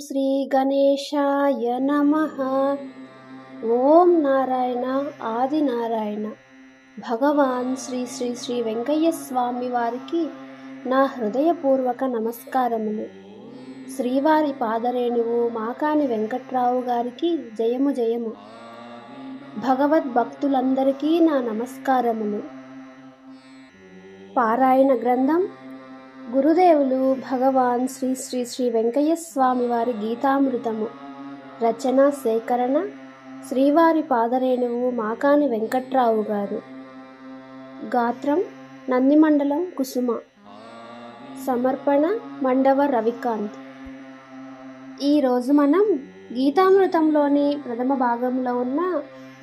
శ్రీ గణేశాయ నమః. ఓం నారాయణ ఆదినారాయణ. భగవాన్ శ్రీ శ్రీ శ్రీ వెంకయ్య స్వామి వారికి నా హృదయపూర్వక నమస్కారములు. శ్రీవారి పాదరేణువు మాకాని వెంకట్రావు గారికి జయము జయము. భగవద్భక్తులందరికీ నా నమస్కారములు. పారాయణ గ్రంథం గురుదేవులు భగవాన్ శ్రీ శ్రీ శ్రీ వెంకయ్య స్వామి వారి గీతామృతము. రచన సేకరణ శ్రీవారి పాదరేణువు మాకాని వెంకట్రావు గారు. గాత్రం నందిమండలం కుసుమ. సమర్పణ మండవ రవికాంత్. ఈరోజు మనం గీతామృతంలోని ప్రథమ భాగంలో ఉన్న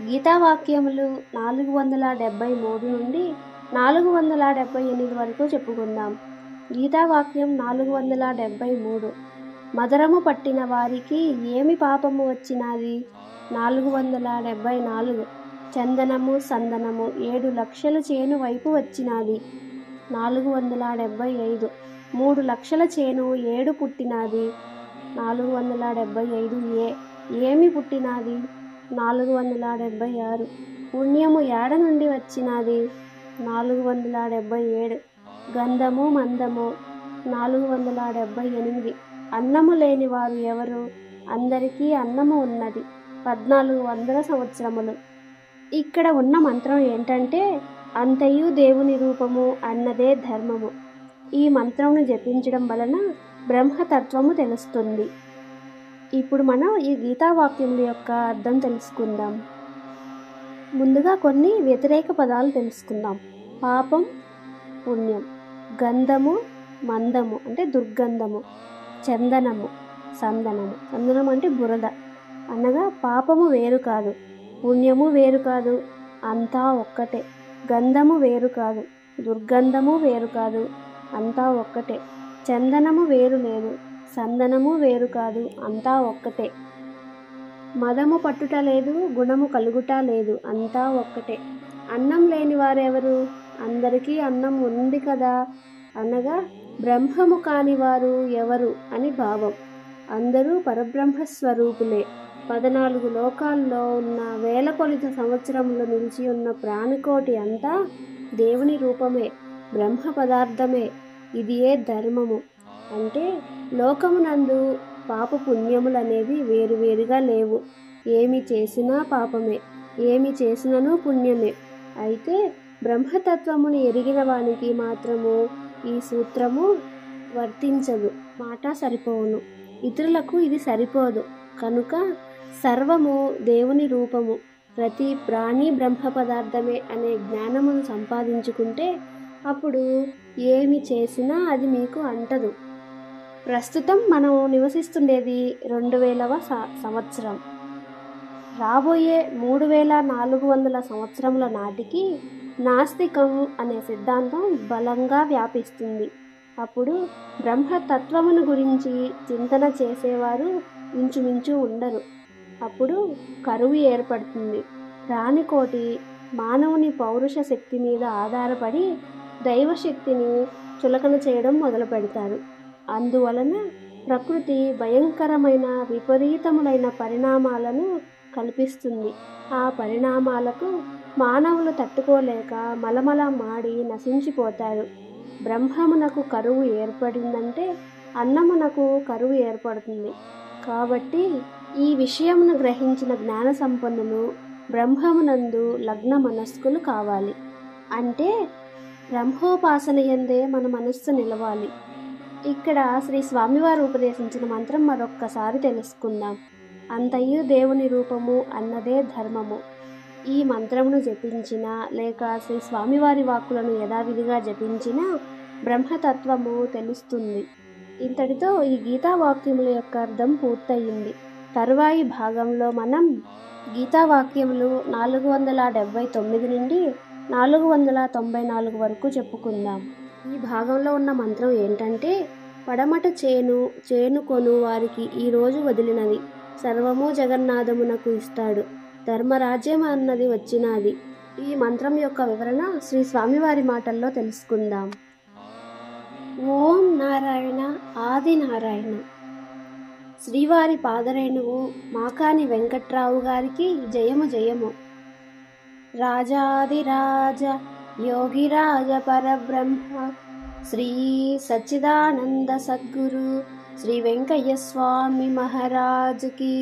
గీతావాక్యములు 473 నుండి 478 వరకు చెప్పుకుందాం. గీతావాక్యం 473. మదరము పట్టిన వారికి ఏమి పాపము వచ్చినది? 474. చందనము సందనము 7 లక్షల చేను వైపు వచ్చినది. 475. 3 లక్షల చేను ఏడు పుట్టినది. 475. ఏమి పుట్టినది? 476. పుణ్యము ఏడ నుండి వచ్చినది? 477. గంధము మందము 478. అన్నము లేని వారు ఎవరు? అందరికీ అన్నము ఉన్నది. 1400 సంవత్సరములు. ఇక్కడ ఉన్న మంత్రం ఏంటంటే, అంతయు దేవుని రూపము అన్నదే ధర్మము. ఈ మంత్రంను జపించడం వలన బ్రహ్మతత్వము తెలుస్తుంది. ఇప్పుడు మనం ఈ గీతావాక్యముల యొక్క అర్థం తెలుసుకుందాం. ముందుగా కొన్ని వ్యతిరేక పదాలు తెలుసుకుందాం. పాపం, పుణ్యం. గంధము మందము అంటే దుర్గంధము. చందనము సందనము. సందనము అంటే బురద. అనగా పాపము వేరు కాదు, పుణ్యము వేరు కాదు, అంతా ఒక్కటే. గంధము వేరు కాదు, దుర్గంధము వేరు కాదు, అంతా ఒక్కటే. చందనము వేరు లేదు, సందనము వేరు కాదు, అంతా ఒక్కటే. మదము పట్టుట లేదు, గుణము కలుగుట లేదు, అంతా ఒక్కటే. అన్నం లేని వారెవరు? అందరికీ అన్నం ఉంది కదా, అనగా బ్రహ్మము కాని వారు ఎవరు అని భావం. అందరూ పరబ్రహ్మస్వరూపులే. 14 లోకాల్లో ఉన్న వేల కొలిత సంవత్సరములు నిలిచి ఉన్న ప్రాణికోటి అంతా దేవుని రూపమే, బ్రహ్మ పదార్థమే. ఇదియే ధర్మము. అంటే లోకమునందు పాప పుణ్యములనేవి వేరువేరుగా లేవు. ఏమి చేసినా పాపమే, ఏమి చేసినను పుణ్యమే. అయితే బ్రహ్మతత్వమును ఎరిగిన వానికి మాత్రము ఈ సూత్రము వర్తించదు. మాట సరిపోవును, ఇతరులకు ఇది సరిపోదు. కనుక సర్వము దేవుని రూపము, ప్రతి ప్రాణి బ్రహ్మ పదార్థమే అనే జ్ఞానమును సంపాదించుకుంటే అప్పుడు ఏమి చేసినా అది మీకు అంటదు. ప్రస్తుతం మనం నివసిస్తుండేది 2000వ సంవత్సరం. రాబోయే 3400 సంవత్సరముల నాటికి నాస్తికం అనే సిద్ధాంతం బలంగా వ్యాపిస్తుంది. అప్పుడు బ్రహ్మతత్వమును గురించి చింతన చేసేవారు ఇంచుమించు ఉండరు. అప్పుడు కరువు ఏర్పడుతుంది. ప్రాణికోటి మానవుని పౌరుష శక్తి మీద ఆధారపడి దైవశక్తిని చులకన చేయడం మొదలు పెడతారు. అందువలన ప్రకృతి భయంకరమైన విపరీతములైన పరిణామాలను కల్పిస్తుంది. ఆ పరిణామాలకు మానవులు తట్టుకోలేక మలమల మాడి నశించిపోతారు. బ్రహ్మమునకు కరువు ఏర్పడిందంటే అన్నమునకు కరువు ఏర్పడుతుంది. కాబట్టి ఈ విషయమును గ్రహించిన జ్ఞాన సంపన్నులు బ్రహ్మమునందు లగ్న మనస్కులు కావాలి. అంటే బ్రహ్మోపాసన యందే మన మనస్సు నిలవాలి. ఇక్కడ శ్రీ స్వామివారు ఉపదేశించిన మంత్రం మరొక్కసారి తెలుసుకుందాం. అంతయు దేవుని రూపము అన్నదే ధర్మము. ఈ మంత్రమును జపించినా లేక శ్రీ స్వామివారి వాక్కులను యథావిధిగా జపించినా బ్రహ్మతత్వము తెలుస్తుంది. ఇంతటితో ఈ గీతావాక్యముల యొక్క అర్థం పూర్తయింది. తరువాయి భాగంలో మనం గీతావాక్యములు 479 నుండి 494 వరకు చెప్పుకుందాం. ఈ భాగంలో ఉన్న మంత్రం ఏంటంటే, పడమట చేను కొను వారికి ఈరోజు వదిలినది సర్వము జగన్నాథమునకు ఇస్తాడు, ధర్మరాజ్యం అన్నది వచ్చినది. ఈ మంత్రం యొక్క వివరణ శ్రీ స్వామివారి మాటల్లో తెలుసుకుందాం. ఓం నారాయణ ఆదినారాయణ. శ్రీవారి పాదరేణువు మాకాని వెంకట్రావు గారికి జయము జయము. రాజాదిరాజ యోగిరాజ పరబ్రహ్మ శ్రీ సచ్చిదానంద సద్గురు శ్రీ వెంకయ్య స్వామి మహారాజుకి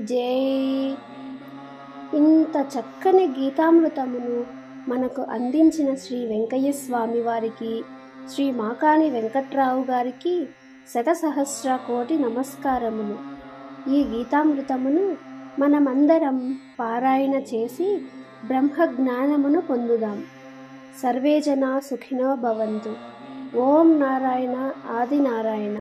జై. ఇంత చక్కని గీతామృతమును మనకు అందించిన శ్రీ వెంకయ్య స్వామి వారికి, శ్రీ మాకాని వెంకట్రావు గారికి శతసహస్ర కోటి నమస్కారములు. ఈ గీతామృతమును మనమందరం పారాయణ చేసి బ్రహ్మజ్ఞానమును పొందుదాం. సర్వే జనా సుఖినో భవంతు. ఓం నారాయణ ఆది నారాయణ.